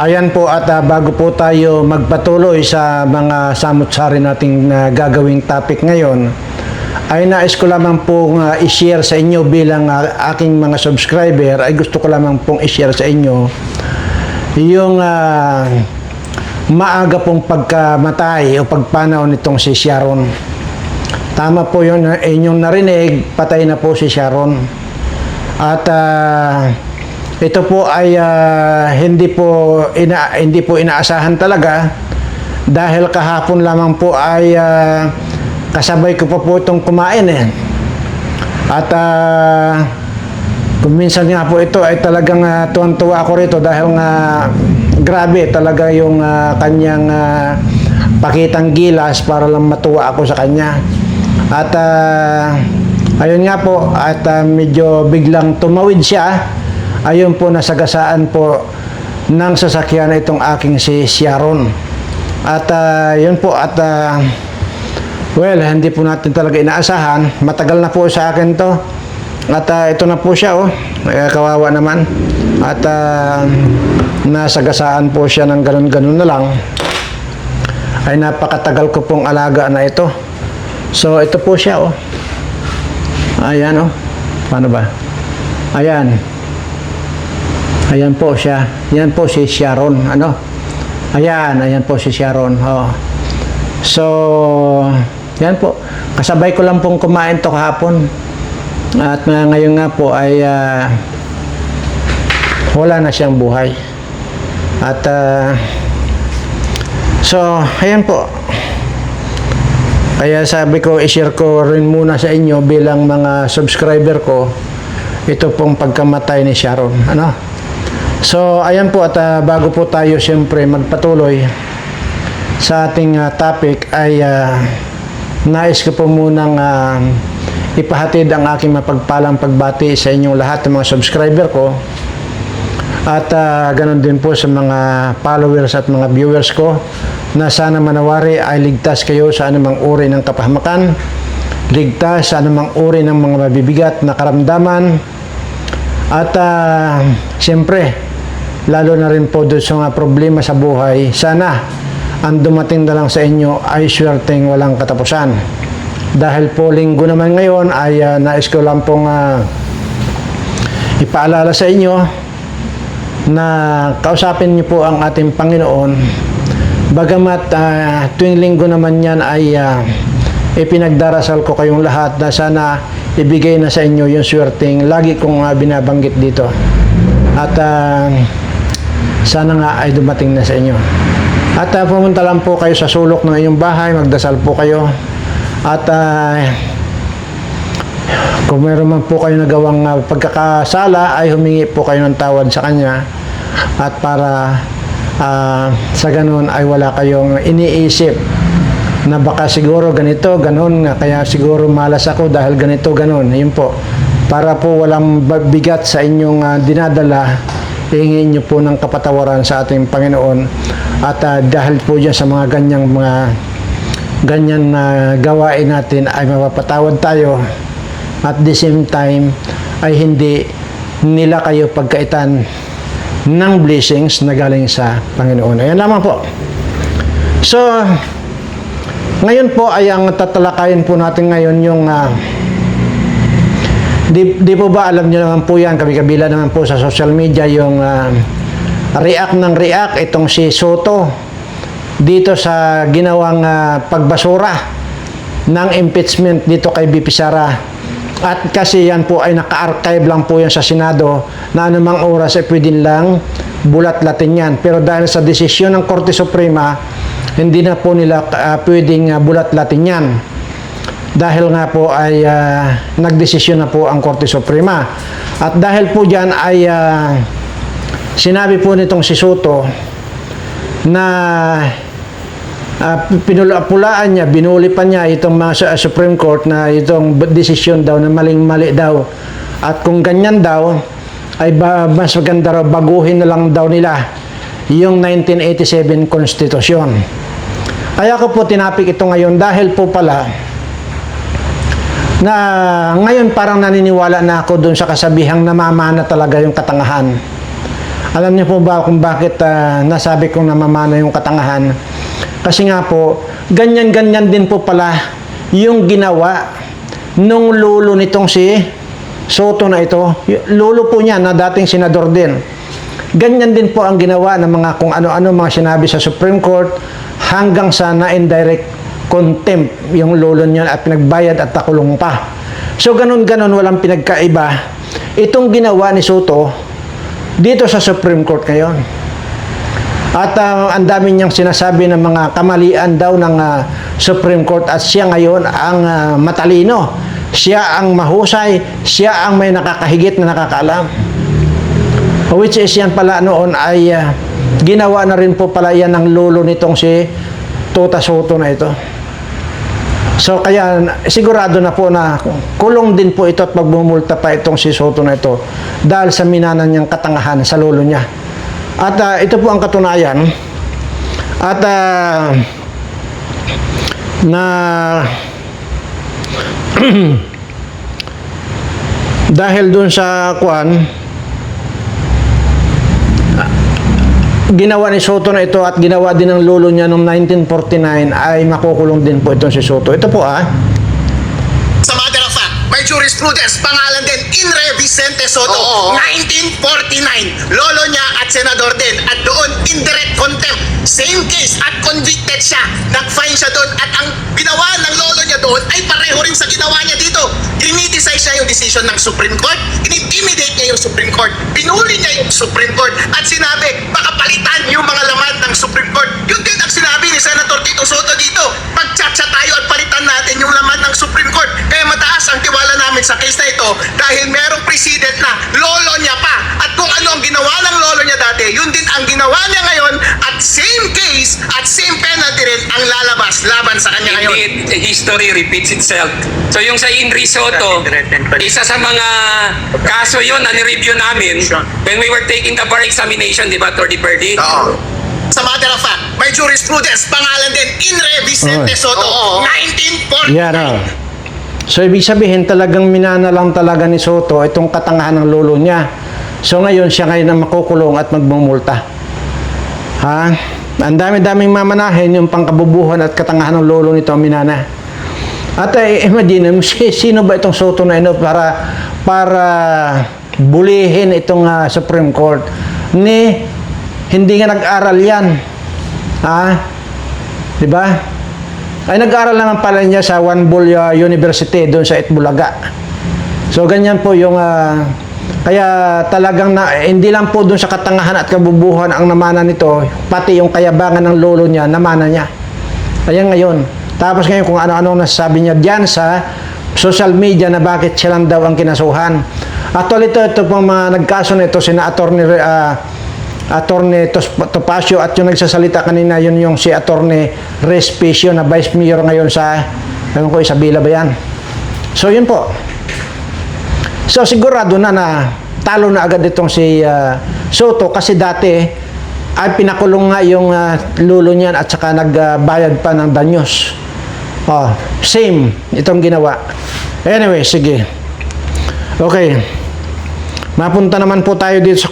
Ayan po at bago po tayo magpatuloy sa mga samut-sari nating gagawing topic ngayon, ay nais ko lamang pong i-share sa inyo bilang aking mga subscriber, ay gusto ko lamang pong i-share sa inyo yung maaga pong pagkamatay o pagpanaw nitong si Sharon. Tama po yun, inyong narinig, patay na po si Sharon. At ito po ay hindi po inaasahan talaga, dahil kahapon lamang po ay kasabay ko pa po itong kumain eh. At kung minsan nga po ito ay talagang tuwan-tuwa ako rito dahil nga grabe talaga yung kanyang pakitang gilas para lang matuwa ako sa kanya. At ayun nga po, at medyo biglang tumawid siya. Ayun po, nasagasaan po ng sasakyan itong aking si Sharon. At yun po, at well, hindi po natin talaga inaasahan. Matagal na po sa akin to. At ito na po siya, oh. Kawawa naman. At nasagasaan po siya ng ganun-ganun na lang. Ay napakatagal ko pong alaga na ito. So ito po siya, oh. Ayan, oh. Paano ba? Ayan. Ayan po siya. Yan po si Sharon. Ano? Ayan po si Sharon. Oh. So, yan po. Kasabay ko lang pong kumain to kahapon. At ngayon nga po ay wala na siyang buhay. At so, ayan po. Kaya sabi ko, i-share ko rin muna sa inyo bilang mga subscriber ko ito pong pagkamatay ni Sharon. Ano? So, ayan po, at bago po tayo siyempre magpatuloy sa ating topic ay nais ko po munang ipahatid ang aking mapagpalang pagbati sa inyong lahat ng mga subscriber ko, at ganon din po sa mga followers at mga viewers ko, na sana manawari ay ligtas kayo sa anumang uri ng kapahamakan, ligtas sa anumang uri ng mga mabibigat na karamdaman, at siyempre lalo na rin po doon sa mga problema sa buhay, sana ang dumating na lang sa inyo ay swerteng walang katapusan. Dahil po linggo naman ngayon ay nais ko lang pong ipaalala sa inyo na kausapin niyo po ang ating Panginoon. Bagamat tuwing linggo naman yan ay ipinagdarasal ko kayong lahat na sana ibigay na sa inyo yung swerteng lagi kong binabanggit dito. At sana nga ay dumating na sa inyo. At pumunta lang po kayo sa sulok ng inyong bahay, magdasal po kayo. At kung meron man po kayo nagawang pagkakasala, ay humingi po kayo ng tawad sa Kanya. At para sa ganun ay wala kayong iniisip na baka siguro ganito, ganun, kaya siguro malas ako dahil ganito, ganun. Yun po. Para po walang bigat sa inyong dinadala, hingin nyo po ng kapatawaran sa ating Panginoon. At dahil po dyan sa mga ganyan na gawain natin ay mapapatawad tayo, at the same time ay hindi nila kayo pagkaitan ng blessings na galing sa Panginoon. Ayan lamang po. So, ngayon po ay ang tatalakayin po natin ngayon yung di po ba alam niyo naman po yan, kabila naman po sa social media yung react ng react itong si Soto dito sa ginawang pagbasura ng impeachment dito kay BP Sara. At kasi yan po ay naka-archive lang po yan sa Senado na anumang oras ay pwede lang bulat-latin yan. Pero dahil sa desisyon ng Korte Suprema, hindi na po nila pwedeng bulat-latin yan. Dahil nga po ay nagdesisyon na po ang Korte Suprema. At dahil po dyan ay sinabi po nitong si Soto na pinulaan niya, binulipan niya itong mga Supreme Court na itong desisyon daw na maling-mali daw. At kung ganyan daw, ay mas maganda raw baguhin na lang daw nila yung 1987 Constitution. Kaya ko po tinapik ito ngayon dahil po pala na ngayon parang naniniwala na ako dun sa kasabihang namamana talaga yung katangahan. Alam niyo po ba kung bakit nasabi kong namamana yung katangahan? Kasi nga po, ganyan-ganyan din po pala yung ginawa nung lolo nitong si Soto na ito. Lolo po niya na dating senador din. Ganyan din po ang ginawa ng mga kung ano-ano mga sinabi sa Supreme Court hanggang sa na-indirect contempt yung lolo niya at pinagbayad at nakulong pa. So ganun-ganon, walang pinagkaiba. Itong ginawa ni Soto dito sa Supreme Court ngayon. At ang dami niyang sinasabi ng mga kamalian daw ng Supreme Court at siya ngayon ang matalino. Siya ang mahusay, siya ang may nakakahigit na nakakaalam. Which is yan pala noon ay ginawa na rin po pala yan ng lolo nitong si Tota Soto na ito. So kaya sigurado na po na kulong din po ito at magbumulta pa itong si Soto na ito dahil sa minanan niyang katangahan sa lolo niya. At ito po ang katunayan. At na dahil dun sa ginawa ni Soto na ito at ginawa din ng lolo niya noong 1949 ay makukulong din po itong si Soto. Ito po Sa matter of fact, may jurisprudence, pangalan din, Inre Vicente Soto, 1949. Lolo niya at senador din. At doon, indirect contempt. Same case at convicted siya. Nag-fine siya doon. At ang ginawa ng lolo niya doon ay pareho rin sa ginawa niya dito. Criticize siya yung decision ng Supreme Court. Intimidate niya yung Supreme Court. Pinuli niya yung Supreme Court. At sinabi, baka palitan yung mga laman ng Supreme Court. Yun din ang sinabi ni Senator Tito Soto dito. Magchat-chat tayo at palitan natin yung laman ng Supreme Court. Kaya mataas ang tiwala namin sa case na ito dahil merong precedent na lolo niya pa. At kung ano ang ginawa ng lolo niya dati, yun din ang ginawa niya ngayon at same case at same penalty rin ang lalabas laban sa kanya ngayon. Indeed, history repeats itself. So yung sa Inri Soto, isa sa mga kaso yun na ni-review namin when we were taking the bar examination, di ba, Atty. Perdi? Oo. Sa matter of fact, may jurisprudence, pangalan din, Inre Vicente Soto, 1949. yan. So ibig sabihin talagang minana lang talaga ni Soto itong katangahan ng lolo niya. So ngayon siya ngayon ang makukulong at magmumulta. Ang dami-daming mamanahin yung pangkabubuhan at katangahan ng lolo nito minana. At imagine, sino ba itong Soto na ino para bulihin itong Supreme Court? Hindi nga nag-aral yan. Di ba? Ay nag-aral naman pala niya sa Juan Bull University doon sa Itbulaga. So ganyan po yung kaya talagang hindi lang po doon sa katangahan at kabubuhan ang namana nito, pati yung kayabangan ng lolo niya, namana niya. Ayan ngayon. Tapos ngayon kung ano-ano nasasabi niya diyan sa social media na bakit siya lang daw ang kinasuhan. Actually ito pong mga nagkaso nito sina Attorney Topacio at yung nagsasalita kanina yun yung si Attorney Respicio na Vice Mayor ngayon sa Isabela ba yan? So yun po. So sigurado na talo na agad itong si Soto kasi dati ay pinakulong nga yung lolo niyan at saka nagbayad pa ng danyos. Same itong ginawa. Anyway, sige. Okay. Mapunta naman po tayo dito sa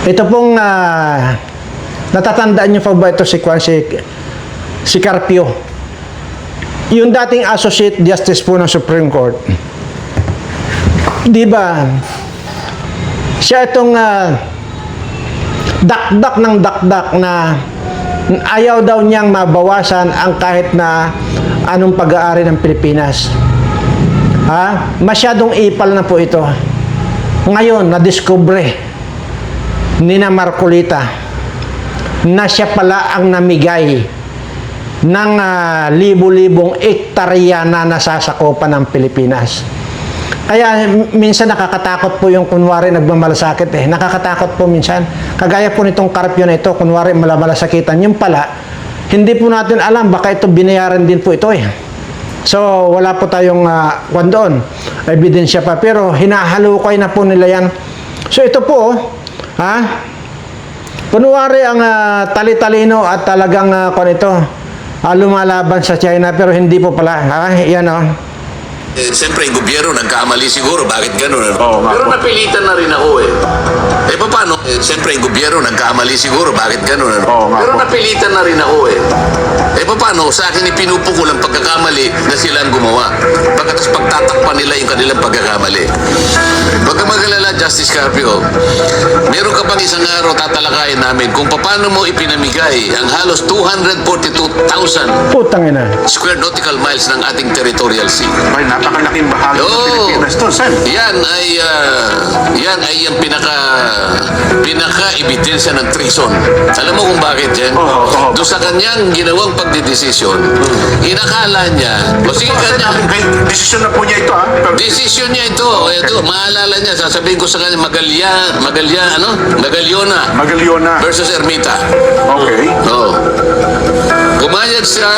ito pong natatandaan niyo pa ba ito si Carpio, yung dating Associate Justice po ng Supreme Court, di ba siya itong dakdak ng dakdak na ayaw daw niyang mabawasan ang kahit na anong pag-aari ng Pilipinas. Masyadong ipal na po ito. Ngayon, na-discover ni na Marcolita na siya pala ang namigay ng libo-libong ektarya na nasasakupan ng Pilipinas. Kaya minsan nakakatakot po yung kunwari nagmamalasakit Nakakatakot po minsan. Kagaya po nitong Carpio na ito, kunwari malamasakitan. Yung pala, hindi po natin alam, baka ito binayaran din po ito So, wala po tayong doon, ebidensya pa. Pero, hinahalukay na po nila yan. So, ito po, kunwari ang tali-talino at talagang lumalaban sa China, pero hindi po pala. Yan Siyempre, yung gobyerno nagkamali siguro. Bakit ganun? Oo nga Pero po. napilitan na rin ako eh. Paano? Siyempre, yung gobyerno nagkamali siguro. Bakit ganun? Oo nga Pero po. napilitan na rin ako eh. Paano? Sa akin ipinupukol ang pagkakamali na sila ang gumawa. Pagkatapos pagtatakpan nila yung kanilang pagkakamali. Huwag ka mag-alala, Justice Carpio. Meron ka pang isang araw tatalakayin namin kung paano mo ipinamigay ang halos 242,000 Putang ina. square nautical miles ng ating territorial sea. Ay, napakalaking bahagi ng Oo. Pilipinas to, Sen. Yan ay yung pinaka-ebidensya ng treason. Alam mo kung bakit yan? Oo. Doon sa kanyang ginawang pagdidesisyon, inakala niya, o sige Sen, kanya, desisyon na po niya ito, ha? desisyon niya ito. O ito, maalala niya, sasabihin ko sa kanya, Magalyona versus Ermita. Okay. Oo. Gumayag siya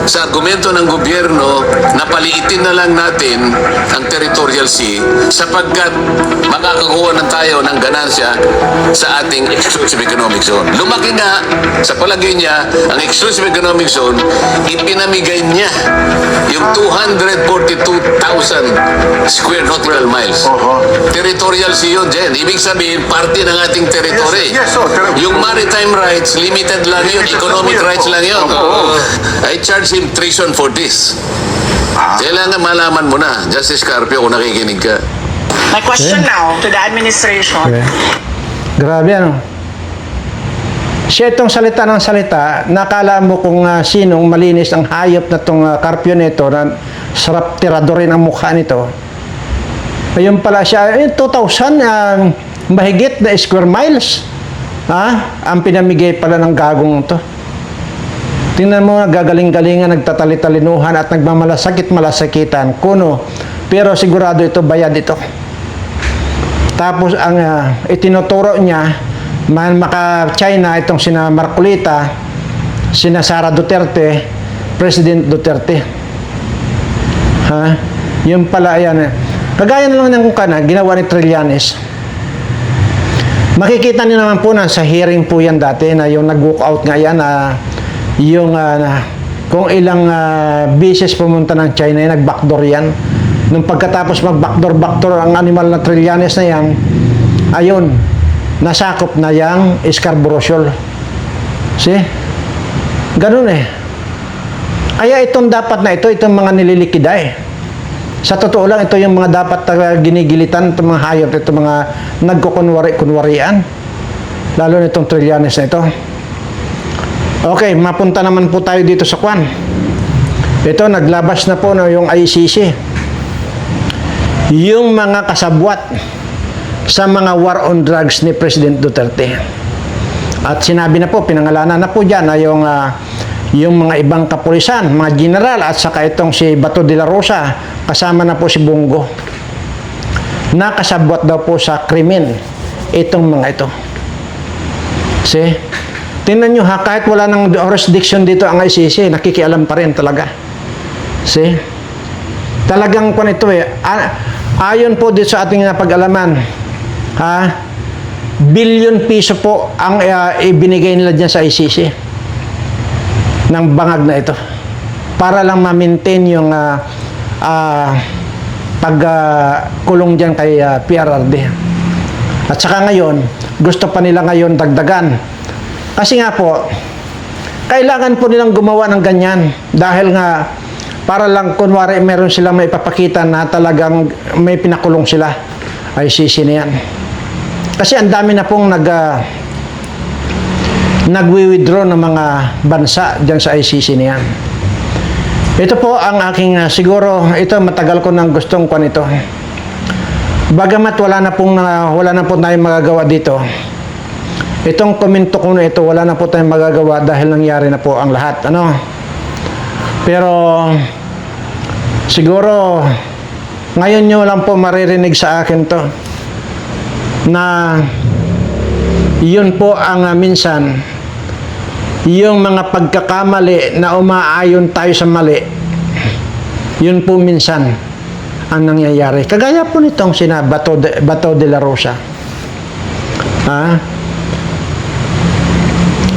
sa argumento ng gobyerno na paliitin na lang natin ang territorial sea sapagkat makakakuha na tayo ng ganansya sa ating exclusive economic zone. Lumaki nga sa palagay niya ang exclusive economic zone, ipinamigay niya yung 242,000 square nautical miles. Oho. Territorial sea yun, Jen. Ibig sabihin, parte ng ating territory. Yes, correct. Yung maritime rights, limited lang yun. Limited Economic lang po yun. rights lang yun. Opo. Oo. I charge him treason for this. Kailangan malaman mo na, Justice Carpio, kung nakikinig ka. My question Okay. now to the administration. Okay. Grabe ano. Siya itong salita ng salita, nakala mo kung sinong malinis ang hayop na itong Carpio nito na sarap tirado rin ang mukha nito. Ayun pala siya, 2,000 mahigit na square miles. Ang pinamigay pala ng gagong to. Tingnan mo, gagaling-galingan, nagtatali-talinuhan at nagmamalasakit-malasakitan. Kuno. Pero sigurado ito, bayad ito. Tapos ang itinuturo niya, maka-China, itong sina Marcolita, sina Sara Duterte, President Duterte. Yung pala, ayan. Kagaya na lang ng ginawa ni Trillanes. Makikita niyo naman po na sa hearing po yan dati na yung nag-walk out nga yan yung kung ilang beses pumunta ng China yan, nag-backdoor yan. Nung pagkatapos mag-backdoor ang animal na Trillanes na yan, ayun, nasakop na yang Scarborough Shoal. See? Ganun eh. Kaya itong dapat na itong mga nililikida eh. Sa totoo lang, ito yung mga dapat ginigilitan, itong mga hayop, itong mga nagkukunwari-kunwarian. Lalo na itong Trillanes na ito. Okay, mapunta naman po tayo dito sa Kwan. Ito, naglabas na po yung ICC. Yung mga kasabwat sa mga war on drugs ni President Duterte. At sinabi na po, pinangalanan na po dyan na yung mga ibang kapulisan, mga general, at saka itong si Bato de la Rosa, kasama na po si Bongo. Nakasabwat daw po sa krimen itong mga ito. See? Tingnan nyo ha, kahit wala ng jurisdiction dito ang ICC, nakikialam pa rin talaga. See? Talagang kung ito eh, ayon po dito sa ating napag-alaman, billion piso po ang ibinigay nila dyan sa ICC ng bangag na ito para lang ma-maintain yung pagkulong dyan kay PRRD. At saka ngayon, gusto pa nila ngayon dagdagan. Kasi nga po, kailangan po nilang gumawa ng ganyan dahil nga para lang kunwari meron silang may ipapakita na talagang may pinakulong sila. ICC na yan. Kasi ang dami na pong nagwi-withdraw ng mga bansa dyan sa ICC na yan. Ito po ang aking siguro, ito matagal ko nang gustong kuwan ito. Bagamat wala na po tayong magagawa dito. Itong komento ko na ito, wala na po tayong magagawa dahil nangyari na po ang lahat. Pero siguro ngayon nyo lang po maririnig sa akin to na yun po ang minsan yung mga pagkakamali na umaayon tayo sa mali, yun po minsan ang nangyayari. Kagaya po nitong sina Bato de la Rosa.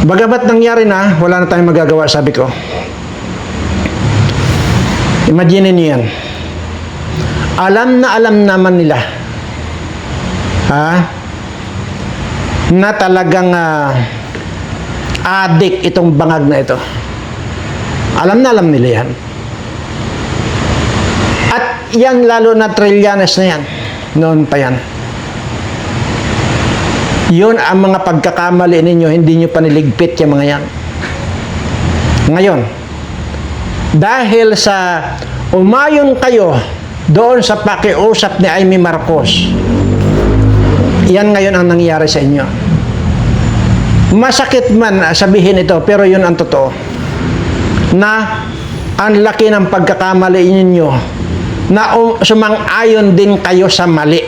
Bagamat nangyari na, wala na tayong magagawa, sabi ko. Imagine niyo yan. alam naman nila na talagang adik itong bangag na ito. Alam nila yan. At yan, lalo na Trillanes na yan, noon pa yan. Yun ang mga pagkakamali ninyo, hindi nyo paniligpit yung mga yan. Ngayon, dahil sa umayon kayo doon sa pakiusap ni Amy Marcos, yan ngayon ang nangyayari sa inyo. Masakit man sabihin ito, pero yun ang totoo. Na ang laki ng pagkakamali ninyo na sumang-ayon din kayo sa mali.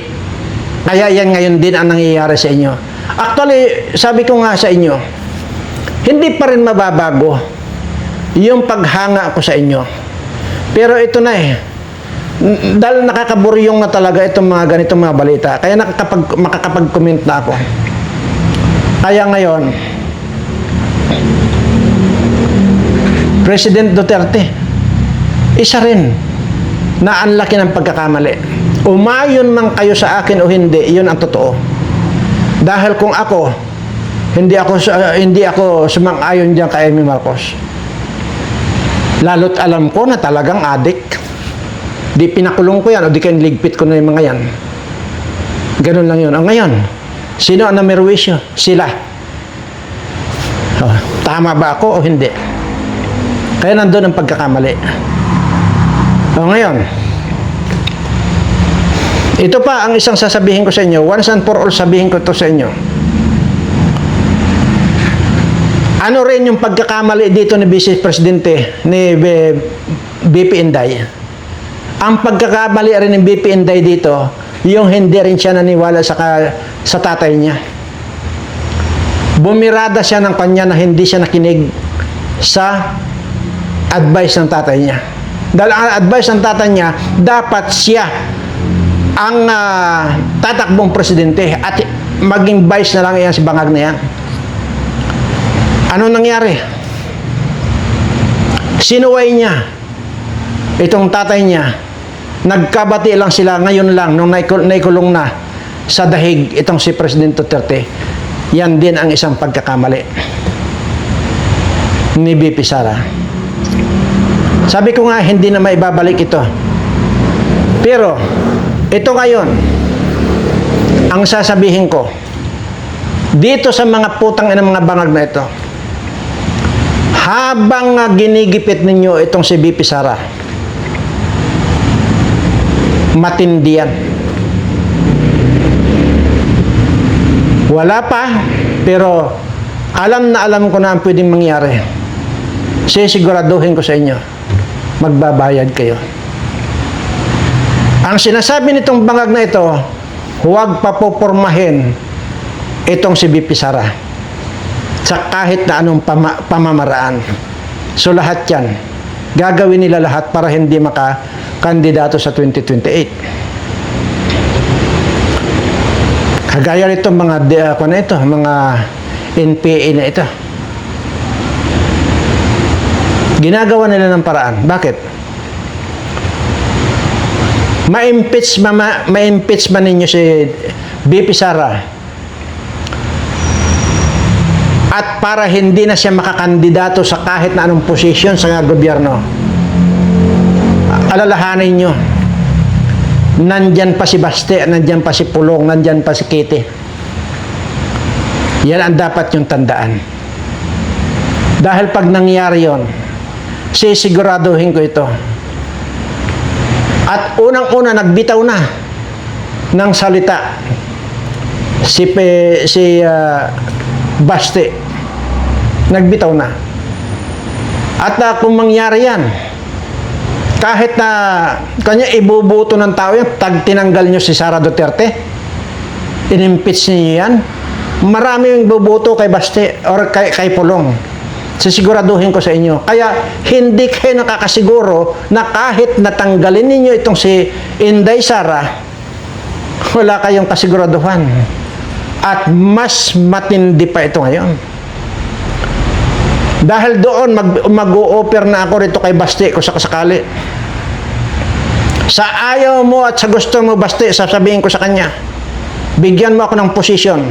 Kaya yan ngayon din ang nangyayari sa inyo. Actually, sabi ko nga sa inyo, hindi pa rin mababago yung paghanga ko sa inyo. Pero ito na dahil nakakaburyong na talaga itong mga ganitong mga balita, kaya makakapag-comment na ako. Kaya ngayon, President Duterte, isa rin na ang laki ng pagkakamali. Umayon man kayo sa akin o hindi, yun ang totoo. Dahil kung ako, hindi ako sumang-ayon diyan kay Amy Marcos. Lalo't alam ko na talagang adik. Di pinakulong ko yan o di kayong ligpit ko na yung mga yan. Ganun lang yun. Ang ngayon, sino ang namerwisyo? Sila. Tama ba ako o hindi? Kaya nandun ang pagkakamali. Ngayon, ito pa ang isang sasabihin ko sa inyo. Once and for all, sabihin ko ito sa inyo. Ano rin yung pagkakamali dito ni Vice Presidente, ni BP Inday? Ang pagkakamali rin ng BP Inday dito, yung hindi rin siya naniwala sa tatay niya. Bumirada siya ng kanya na hindi siya nakinig sa advice ng tatay niya. Dahil ang advice ng tatay niya, dapat siya ang tatakbong presidente at maging vice na lang yan si bangag na yan. Ano nangyari? Sinuway niya itong tatay niya. Nagkabati lang sila ngayon lang nung naikulong na sa dahig itong si President Duterte. Yan din ang isang pagkakamali ni BP Sara. Sabi ko nga, hindi na maibabalik ito. Pero ito ngayon ang sasabihin ko dito sa mga putang ina mga bangag na ito. Habang ginigipit ninyo itong si BP Sara, matindi yan. Wala pa, pero alam na alam ko na ang pwedeng mangyari. Sisiguraduhin ko sa inyo, magbabayad kayo. Ang sinasabi nitong bangag na ito, huwag papopormahin itong si BP Sara sa kahit na anong pamamaraan. So lahat yan, gagawin nila lahat para hindi makakandidato sa 2028. Kagaya nito mga mga NPA na ito. Ginagawa nila ng paraan. Bakit? Ma-impeach man ninyo si BP Sara. At para hindi na siya makakandidato sa kahit na anong posisyon sa gobyerno, alalahanin nyo, nandyan pa si Baste, nandyan pa si Pulong, nandyan pa si Kitty. Yan ang dapat yung tandaan. Dahil pag nangyari yon, sisiguraduhin ko ito. At unang-una, nagbitaw na ng salita si Baste. Nagbitaw na. At kung mangyari yan, kahit na kanya ibubuto ng tao yan, tinanggal nyo si Sara Duterte, in-impeach niyo yan, marami yung ibubuto kay Baste or kay Pulong. Sisiguraduhin ko sa inyo. Kaya hindi kayo nakakasiguro na kahit natanggalin ninyo itong si Inday Sara, wala kayong kasiguraduhan. At mas matindi pa ito ngayon. Dahil doon mag-o-offer na ako rito kay Baste kung sakasakali. Sa ayaw mo at sa gusto mo, basta sasabihin ko sa kanya, bigyan mo ako ng posisyon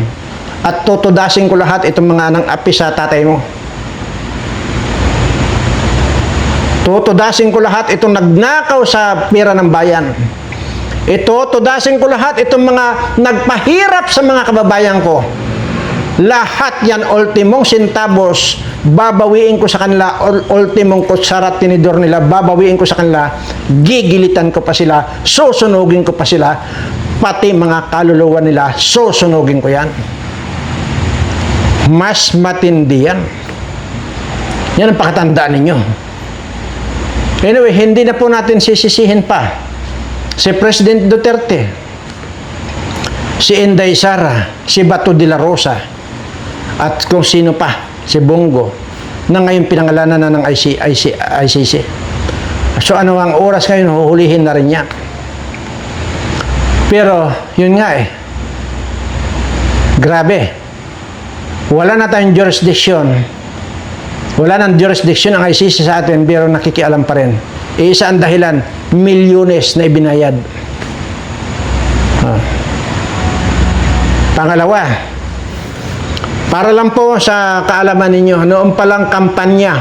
at tutudasin ko lahat itong mga anang api sa tatay mo. Tutudasin ko lahat itong nagnakaw sa pera ng bayan. Tutudasin ko lahat itong mga nagpahirap sa mga kababayan ko. Lahat yan, ultimong centavos, babawiin ko sa kanila, ultimong kutsara tinidor nila, babawiin ko sa kanila, gigilitan ko pa sila, susunugin ko pa sila, pati mga kaluluwa nila, susunugin ko yan. Mas matindi yan. Yan ang pakatandaan ninyo. Anyway, hindi na po natin sisisihin pa si President Duterte, si Inday Sara, si Bato de la Rosa, at kung sino pa, si Bongo, na ngayon pinangalanan na ng ICC. So ano ang oras ngayon, huhulihin na rin yan. Pero, yun nga grabe. Wala na tayong jurisdiction. Wala nang jurisdiction ang ICC sa atin, pero nakikialam pa rin. Isa ang dahilan, milyones na ibinayad. Pangalawa, para lang po sa kaalaman ninyo, noong palang kampanya,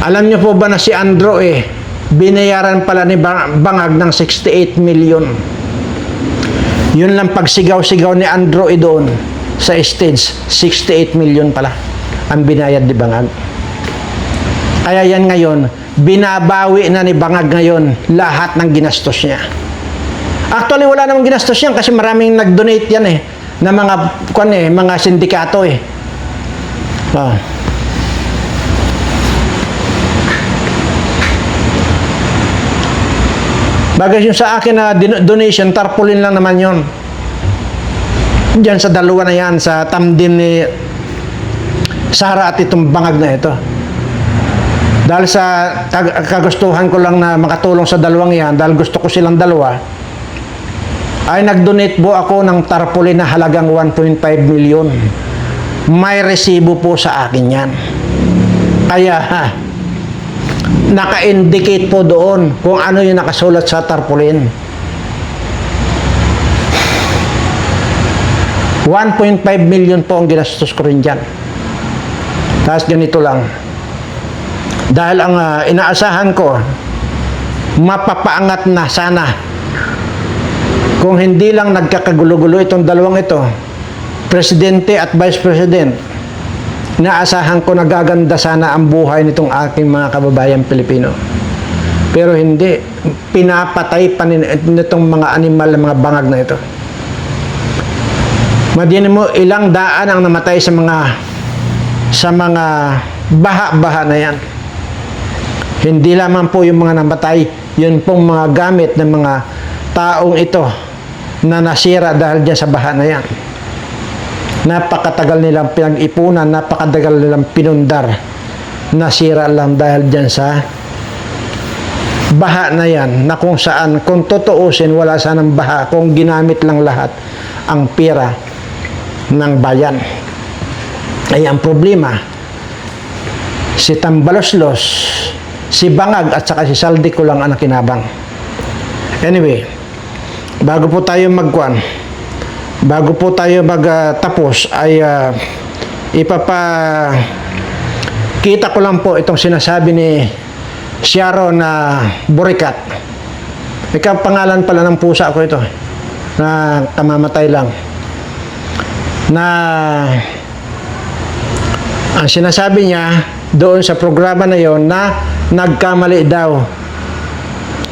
alam nyo po ba na si Andro binayaran pala ni Bangag ng 68 million. Yun lang pagsigaw-sigaw ni Andro doon sa stage, 68 million pala ang binayad ni Bangag. Kaya yan ngayon, binabawi na ni Bangag ngayon lahat ng ginastos niya. Actually, wala namang ginastos yan kasi maraming nag-donate yan na mga mga sindikato Bagay yung sa akin na donation, tarpaulin lang naman yon. Diyan sa dalawa na yan, sa tamdim ni Sara at itong Bangag na ito. Dahil sa kagustuhan ko lang na makatulong sa dalawang yan, dahil gusto ko silang dalawa, ay nag-donate po ako ng tarpaulin na halagang 1.5 million. May resibo po sa akin yan. Kaya naka-indicate po doon kung ano yung nakasulat sa tarpaulin. 1.5 million po ang ginastos ko rin dyan. Tapos ganito lang. Dahil ang inaasahan ko, mapapaangat na sana. Kung hindi lang nagkakagulo-gulo itong dalawang ito, Presidente at Vice President, inaasahan ko nagaganda sana ang buhay nitong aking mga kababayan Pilipino. Pero hindi. Pinapatay pa nitong mga animal na mga bangag na ito. Madiyan mo, ilang daan ang namatay sa mga baha-baha na yan. Hindi lamang po yung mga namatay, yun pong mga gamit ng mga taong ito na nasira dahil dyan sa baha na yan. Napakatagal nilang pinag-ipunan, napakatagal nilang pinundar. Nasira lang dahil dyan sa baha na yan, na kung saan, kung tutuusin, wala sanang baha, kung ginamit lang lahat ang pera ng bayan. Ay ang problema, si Tambaloslos, si Bangag at saka si Saldi ko lang ang nakinabang. Anyway, bago po tayo magtapos ay kita ko lang po itong sinasabi ni Sharon na Burikat. Ikaw pangalan pala ng pusa ko ito na kamamatay lang. Na ang sinasabi niya doon sa programa na yon na nagkamali daw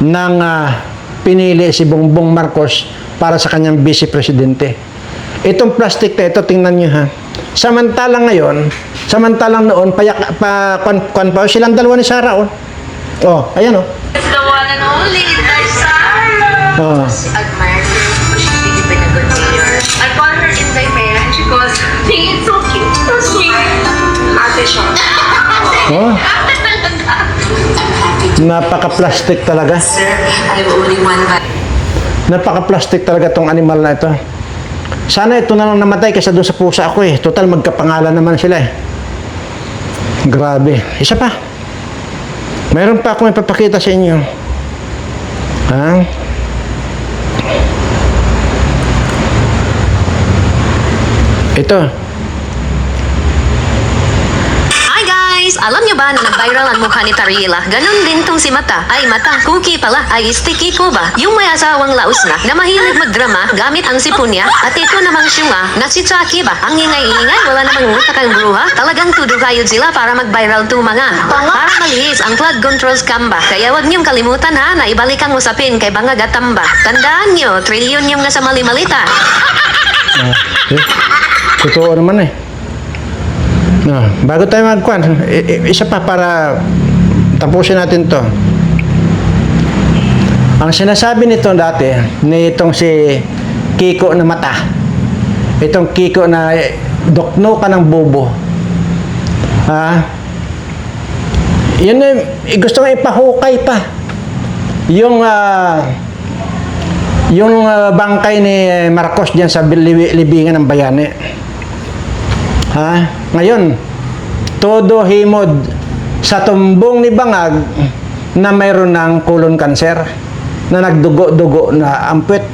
ng pinili si Bongbong Marcos para sa kanyang vice presidente. Itong plastic na ito, tingnan nyo ha. Samantalang noon, silang dalawa ni Sara ayan It's the one and only, Inday Sara. Admire her. She's really been a good mayor. I call her Inday Mayor and she goes, it's so cute, so sweet. Ate siya. Napaka-plastic talaga. Sir, I'm only one by... Napaka-plastic talaga tong animal na ito. Sana ito na lang namatay kaysa doon sa pusa ako Total, magkapangalan naman sila Grabe. Isa pa. Mayroon pa akong ipapakita sa inyo. Ha? Ito. Hi guys! Alam niyo ba na nag-viral ang mukha ni Tarila? Ganon din tong si Mata. Ay Mata, cookie pala. Ay sticky po ba? Yung may asawang laos na mahilig magdrama gamit ang sipon niya. At ito namang syunga na si Chucky ba? Ang ingay-ingay, wala namang utak ang bruha. Talagang tudukayod sila para mag-viral to mga. Para malihis ang flood control scam ba? Kaya wag niyong kalimutan ha na ibalik ang usapin kay Banga Gatamba. Tandaan niyo, trilyon yung nasa mali-malita. Totoo naman eh. No, bago tayo magkuhan, isa pa para tapusin natin to. Ang sinasabi nito dati, ni itong si Kiko na Mata, itong Kiko na dokno ka ng bobo. Yun eh, gusto nga ipahukay pa. Yung bangkay ni Marcos diyan sa libingan ng Bayani. Ngayon, todo himod sa tumbong ni Bangag na mayroon ng colon cancer na nagdugo-dugo na ampwet.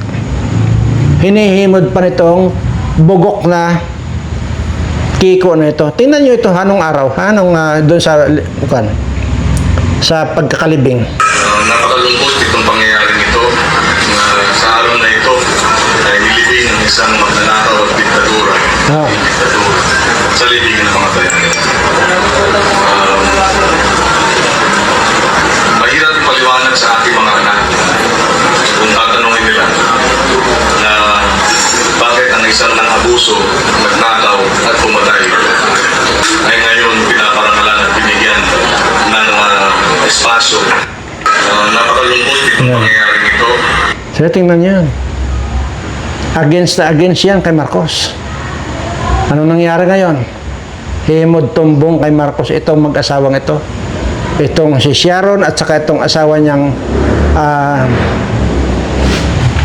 Hinihimod pa nitong bugok na Kiko na ito. Tingnan nyo ito, anong araw? Doon sa pagkakalibing. Napakalungkot itong pangyayaring ito na sa araw na ito ay nilibing ng isang magnanakaw at diktadura. Sa libingan ng mga bayani. Mahirap ipaliwanag sa ating mga anak kung tatanungin nila na bakit ang isang nang-abuso, nagnakaw at pumatay ay ngayon pinaparangalan at binigyan ng espasyo. Napakalungkot itong pangyayaring ito. So, tingnan nyo yan. Against yan kay Marcos. Ano nangyari ngayon? Himod tumbong kay Marcos itong mag-asawang ito. Itong si Sharon at saka itong asawa niyang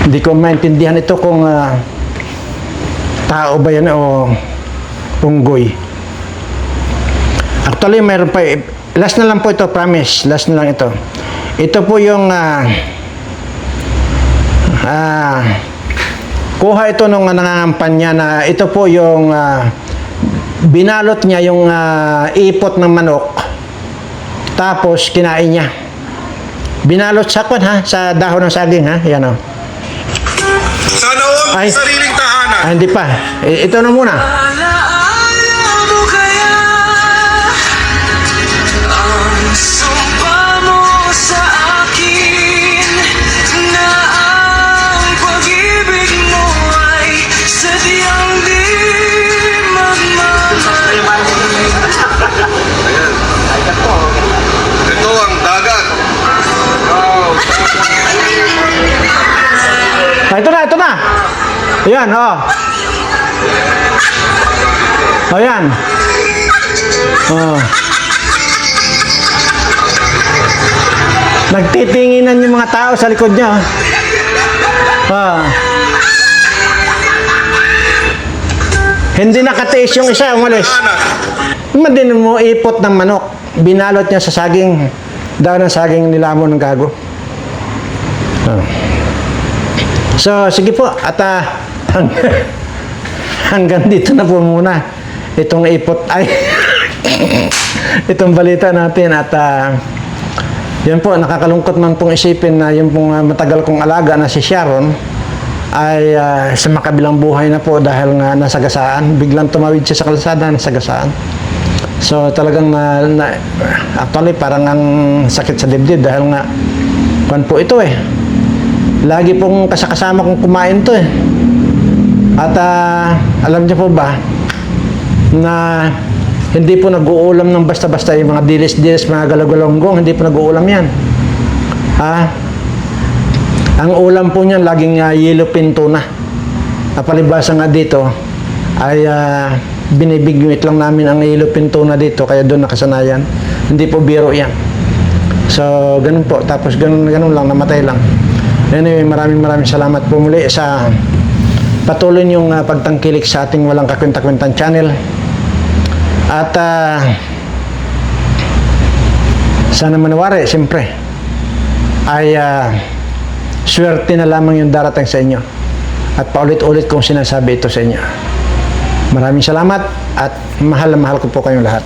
hindi ko maintindihan ito kung tao ba yan o unggoy. Actually, mayroon pa. Last na lang po ito, promise. Last na lang ito. Ito po yung kuha ito nung nangangampanya na ito po yung binalot niya yung ipot ng manok tapos kinain niya. Binalot sa sa dahon ng saging yan o. Sana all sariling tahanan. Hindi pa. Ito na muna. Ito ang dagat. Ito na. Ayan, Ayan. Nagtitinginan yung mga tao sa likod niya. Hindi nakatiis yung isa, umalis. Madin mo ipot ng manok. Binalot niya sa saging. Daw ng saging nilamon ng gago. So, sige po. At hanggang dito na po muna. Itong ipot ay itong balita natin. At yan po, nakakalungkot man pong isipin na yung pong matagal kong alaga na si Sharon ay sa makabilang buhay na po dahil nga nasagasaan. Biglang tumawid siya sa kalsada, nasagasaan. So talagang actually parang ang sakit sa dibdib dahil nga po ito lagi pong kasama kong kumain to At alam niyo po ba na hindi po nag-uulam ng basta-basta yung mga dilis-dilis, mga galagalonggong, hindi po nag-uulam yan. Ang ulam po niyan laging yellow pin tuna. Palibasa nga dito ay binibigwit lang namin ang yellow pin tuna dito, kaya doon nakasanayan. Hindi po biro yan. So, ganun po. Tapos ganun lang, namatay lang. Anyway, maraming salamat po muli sa patuloy niyong pagtangkilik sa ating walang kakwenta-kwentang channel. At sana manawari, siyempre, ay swerte na lamang yung darating sa inyo. At paulit-ulit kong sinasabi ito sa inyo. Maraming salamat at mahal na mahal ko po kayong lahat.